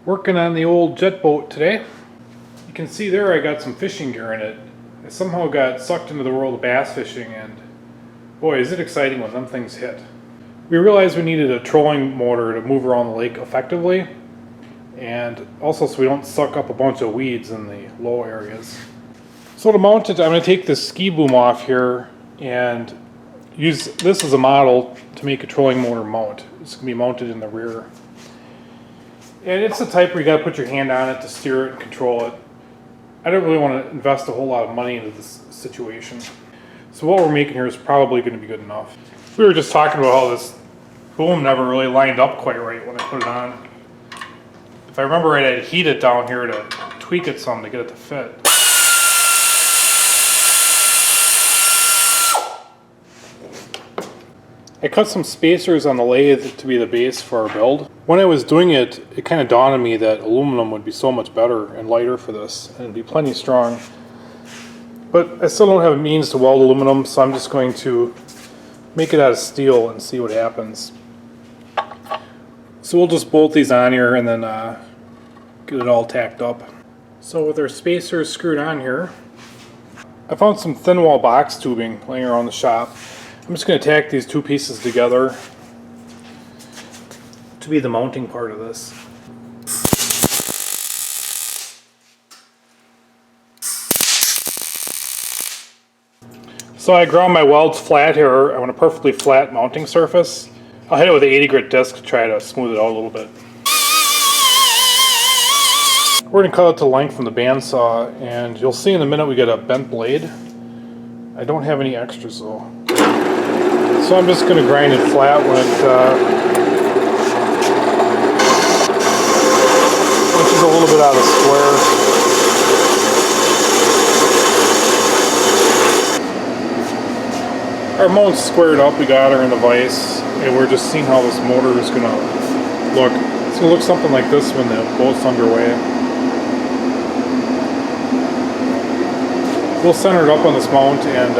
Working on the old jet boat today. You can see there I got some fishing gear in it. I somehow got sucked into the world of bass fishing, and boy, is it exciting when them things hit. We realized we needed a trolling motor to move around the lake effectively, and also so we don't suck up a bunch of weeds in the low areas. So to mount it, I'm going to take this ski boom off here and use this as a model to make a trolling motor mount. It's going to be mounted in the rear. And it's the type where you got to put your hand on it to steer it and control it. I don't really want to invest a whole lot of money into this situation. So what we're making here is probably going to be good enough. We were just talking about how this boom never really lined up quite right when I put it on. If I remember right, I'd heat it down here to tweak it some to get it to fit. I cut some spacers on the lathe to be the base for our build. When I was doing it, it kind of dawned on me that aluminum would be so much better and lighter for this, and it'd be plenty strong. But I still don't have a means to weld aluminum, so I'm just going to make it out of steel and see what happens. So we'll just bolt these on here and then get it all tacked up. So with our spacers screwed on here, I found some thin wall box tubing laying around the shop. I'm just going to tack these two pieces together to be the mounting part of this. So I ground my welds flat here. I want a perfectly flat mounting surface. I'll hit it with an 80 grit disc to try to smooth it out a little bit. We're going to cut it to length from the bandsaw, and you'll see in a minute we get a bent blade. I don't have any extras though. So I'm just going to grind it flat when it punches a little bit out of the square. Our mount's squared up, we got her in the vise, and we're just seeing how this motor is going to look. It's going to look something like this when the boat's underway. We'll center it up on this mount and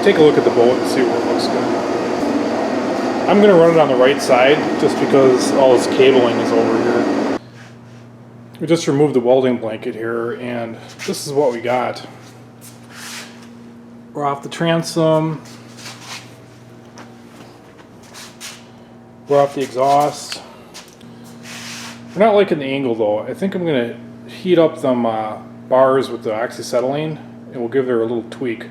take a look at the boat and see where it looks good. I'm going to run it on the right side just because all this cabling is over here. We just removed the welding blanket here, and this is what we got. We're off the transom. We're off the exhaust. We're not liking the angle though. I think I'm going to heat up them bars with the oxyacetylene, and we'll give her a little tweak.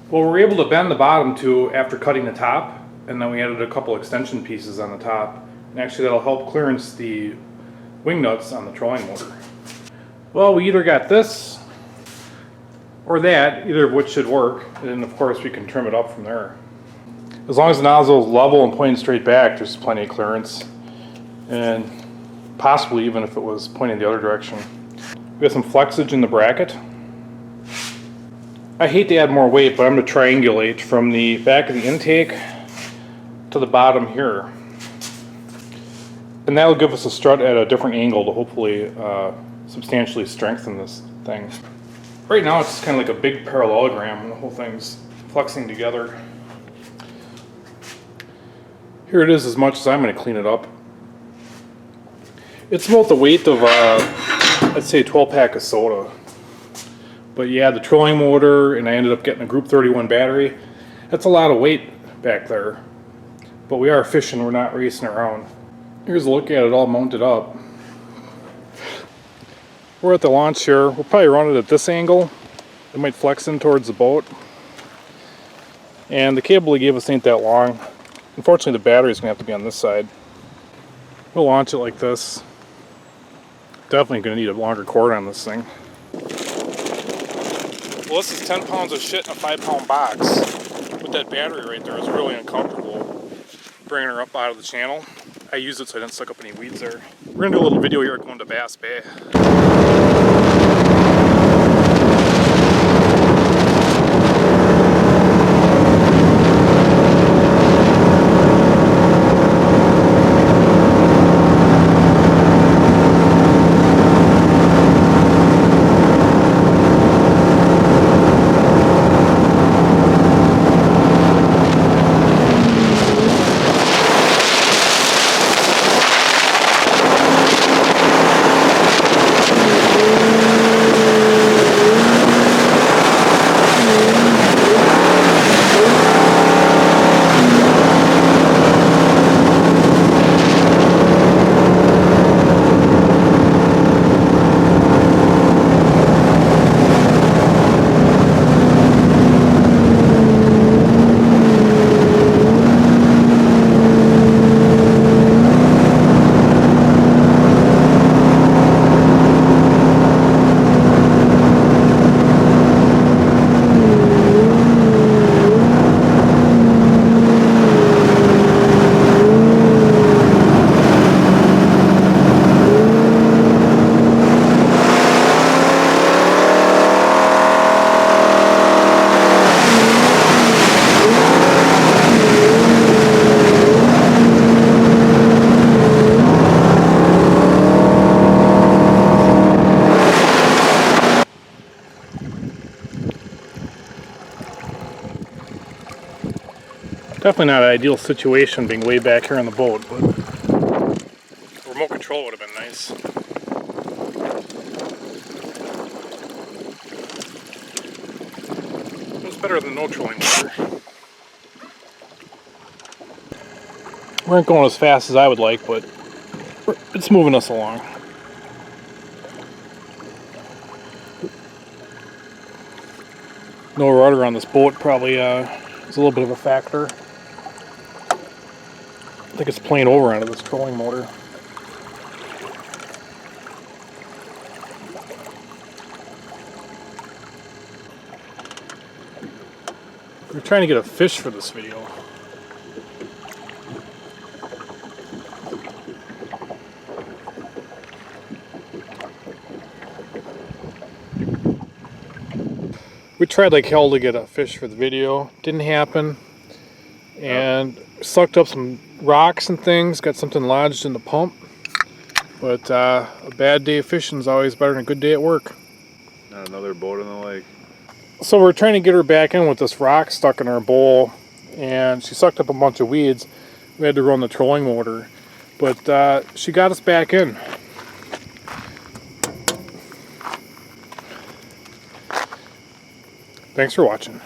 Well, we were able to bend the bottom too after cutting the top, and then we added a couple extension pieces on the top, and actually that'll help clearance the wing nuts on the trolling motor. Well, we either got this or that, either of which should work, and then of course we can trim it up from there. As long as the nozzle is level and pointing straight back, there's plenty of clearance, and possibly even if it was pointing the other direction. We got some flexage in the bracket. I hate to add more weight, but I'm going to triangulate from the back of the intake to the bottom here. And that'll give us a strut at a different angle to hopefully substantially strengthen this thing. Right now it's kind of like a big parallelogram and the whole thing's flexing together. Here it is as much as I'm going to clean it up. It's about the weight of, I'd say, a 12-pack of soda. But yeah, the trolling motor, and I ended up getting a Group 31 battery. That's a lot of weight back there. But we are fishing, we're not racing around. Here's a look at it all mounted up. We're at the launch here. We'll probably run it at this angle. It might flex in towards the boat. And the cable they gave us ain't that long. Unfortunately, the battery's gonna have to be on this side. We'll launch it like this. Definitely gonna need a longer cord on this thing. Well, this is 10 pounds of shit in a 5-pound box. With that battery right there, it's really uncomfortable bringing her up out of the channel. I used it so I didn't suck up any weeds there. We're gonna do a little video here going to Bass Bay. Definitely not an ideal situation being way back here on the boat, but remote control would have been nice. It's better than no trolling motor. We aren't going as fast as I would like, but it's moving us along. No rudder on this boat probably is a little bit of a factor. I think it's playing over onto this trolling motor. We're trying to get a fish for this video. We tried like hell to get a fish for the video. Didn't happen. And sucked up some rocks and things. Got something lodged in the pump. But a bad day of fishing is always better than a good day at work. Not another boat in the lake. So we're trying to get her back in with this rock stuck in her bowl. And she sucked up a bunch of weeds. We had to run the trolling motor. But she got us back in. Thanks for watching.